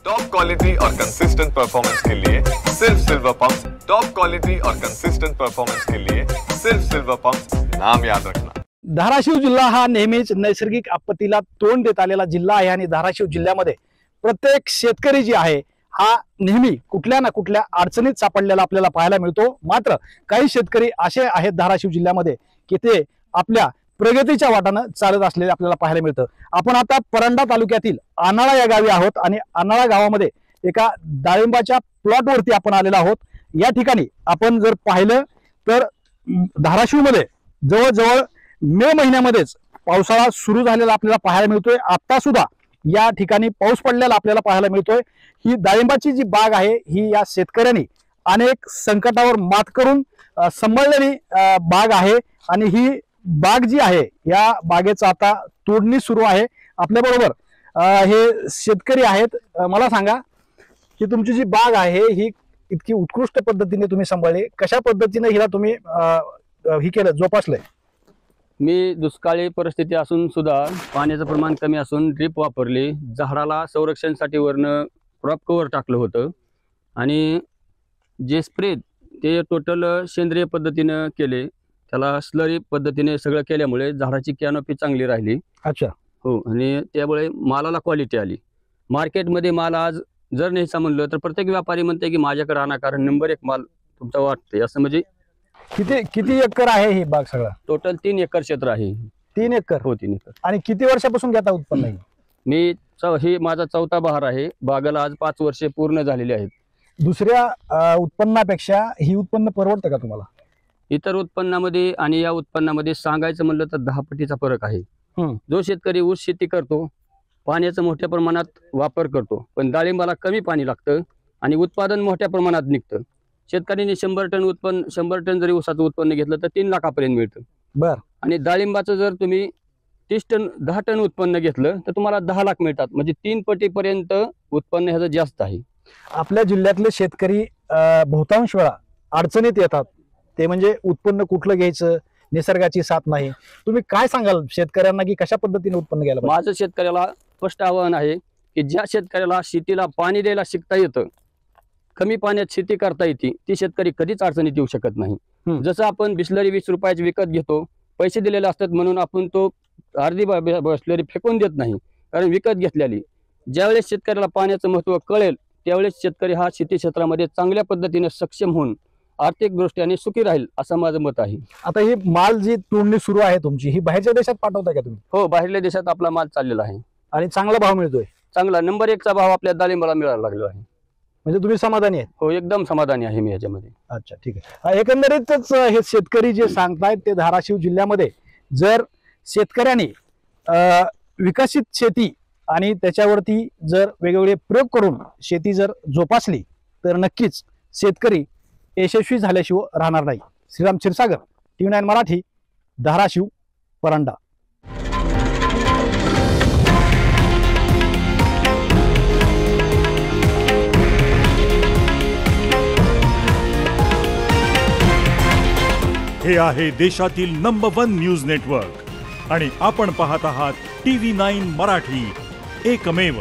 Top quality और consistent performance के लिए सिर्फ सिल्वर पंप्स। टॉप क्वालिटी और कंसिस्टेंट परफॉर्मेंस के लिए सिर्फ सिल्वर पंप्स, नाम याद रखना। धाराशिव जिल्हा हा नेहमीच नैसर्गिक आपत्तीला तोंड देत आलेला जिल्हा आहे आणि धाराशिव जिल्ह्यामध्ये प्रत्येक शेतकरी जे आहे हा नेहमी कुठल्या ना कुठल्या अडचणीत सापडलेला आपल्याला पाहायला मिळतो। मात्र काही शेतकरी असे आहेत धाराशिव जिल्ह्यामध्ये की ते आपल्या प्रगतीच्या वाटानं चालत असलेले आपल्याला पाहायला मिळतं। आपण आता परंडा तालुक्यातील आनाळा या गावी आहोत आणि आनाळा गावामध्ये एका डाळिंबाच्या प्लॉटवरती आपण आलेलो आहोत। या ठिकाणी आपण जर पाहिलं तर धाराशिवमध्ये जवळजवळ मे महिन्यामध्येच पावसाळा सुरू झालेला आपल्याला पाहायला मिळतोय। आता सुद्धा या ठिकाणी पाऊस पडलेला आपल्याला पाहायला मिळतोय। ही डाळिंबाची जी बाग आहे ही या शेतकऱ्यांनी अनेक संकटावर मात करून सांभाळलेली बाग आहे आणि ही बाग जी आहे या बागेचं आता तोडणी सुरू आहे। आपल्या बरोबर हे शेतकरी आहेत। मला सांगा की तुमची जी बाग आहे ही इतकी उत्कृष्ट पद्धतीने तुम्ही सांभाळली, कशा पद्धतीने हिला तुम्ही ही केलं, जोपासलंय? मी दुष्काळी परिस्थिती असून सुद्धा पाण्याचं प्रमाण कमी असून ड्रीप वापरली, झाडाला संरक्षणासाठी वरनं क्रॉप कव्हर टाकलं होतं आणि जे स्प्रे ते टोटल सेंद्रिय पद्धतीनं केले, त्याला स्लरी पद्धतीने सगळं केल्यामुळे झाडाची कॅनोपी चांगली राहिली। अच्छा, हो, आणि त्यामुळे मालाला क्वालिटी आली। मार्केटमध्ये माल आज जर न्यायचा म्हणलं तर प्रत्येक व्यापारी म्हणते की माझ्याकडे आणा, कारण नंबर 1 माल तुमचा वाटते असं। म्हणजे किती एकर आहे ही बाग? सगळं टोटल 3 एकर क्षेत्र आहे। 3 एकर? हो, 3 एकर। आणि किती वर्षापासून घेता उत्पन्न? मी ही माझा 4था बहार आहे। बागाला आज 5 वर्षे पूर्ण झालेली आहेत। दुसऱ्या उत्पन्नापेक्षा ही उत्पन्न परवडतं का तुम्हाला? इतर उत्पन्नामध्ये आणि या उत्पन्नामध्ये सांगायचं म्हणलं तर 10 पटीचा फरक आहे। जो शेतकरी ऊस शेती करतो, पाण्याचा मोठ्या प्रमाणात वापर करतो, पण डाळिंबाला कमी पाणी लागतं आणि उत्पादन मोठ्या प्रमाणात निघतं। शेतकऱ्यांनी 100 टन जरी ऊसाचं उत्पन्न घेतलं तर 3 लाखापर्यंत मिळतं। बर, आणि डाळिंबाचं जर तुम्ही 10 टन उत्पन्न घेतलं तर तुम्हाला 10 लाख मिळतात। म्हणजे 3 पटीपर्यंत उत्पन्न ह्याचं जास्त आहे। आपल्या जिल्ह्यातले शेतकरी बहुतांश वेळा अडचणीत येतात, ते म्हणजे उत्पन्न कुठलं घ्यायचं, निसर्गाची साथ नाही। तुम्ही काय सांगाल शेतकऱ्यांना की कशा पद्धतीने उत्पन्न घ्यायला पाहिजे? माझं शेतकऱ्याला स्पष्ट आवाहन आहे की ज्या शेतकऱ्याला शेतीला पाणी द्यायला शिकता येतं, कमी पाण्यात शेती करता येते, ती शेतकरी कधीच अडचणीत येऊ शकत नाही। जसं आपण बिस्लरी 20 रुपयाची विकत घेतो, पैसे दिलेले असतात म्हणून आपण तो अर्धी बिस्लरी फेकून देत नाही, कारण विकत घेतलेली। ज्यावेळेस शेतकऱ्याला पाण्याचं महत्त्व कळेल त्यावेळेस शेतकरी हा शेती क्षेत्रामध्ये चांगल्या पद्धतीने सक्षम होऊन आर्थिक दृष्ट्याने सुखी राहील असं माझं मत आहे। आता ही माल जी तोडणी सुरू आहे तुमची, ही बाहेरच्या देशात पाठवता का तुम्ही? हो, बाहेरल्या देशात आपला माल चाललेला आहे आणि चांगला भाव मिळतोय? चांगला नंबर 1चा भाव आपल्या डाळिंबाला मिळायला लागला आहे। म्हणजे तुम्ही समाधानी आहेत? हो, एकदम समाधानी आहे मी याच्यामध्ये। अच्छा, ठीक आहे। एकंदरीतच हे शेतकरी जे सांगतायत ते धाराशिव जिल्ह्यामध्ये जर शेतकऱ्यांनी विकसित शेती आणि त्याच्यावरती जर वेगवेगळे प्रयोग करून शेती जर जोपासली तर नक्कीच शेतकरी यशस्वी झाल्याशिवाय राहणार नाही। श्रीराम क्षीरसागर, TV9 मराठी, धाराशिव, परंडा। हे आहे देशातील नंबर 1 न्यूज नेटवर्क आणि आपण पाहत आहात TV9 मराठी, एकमेव।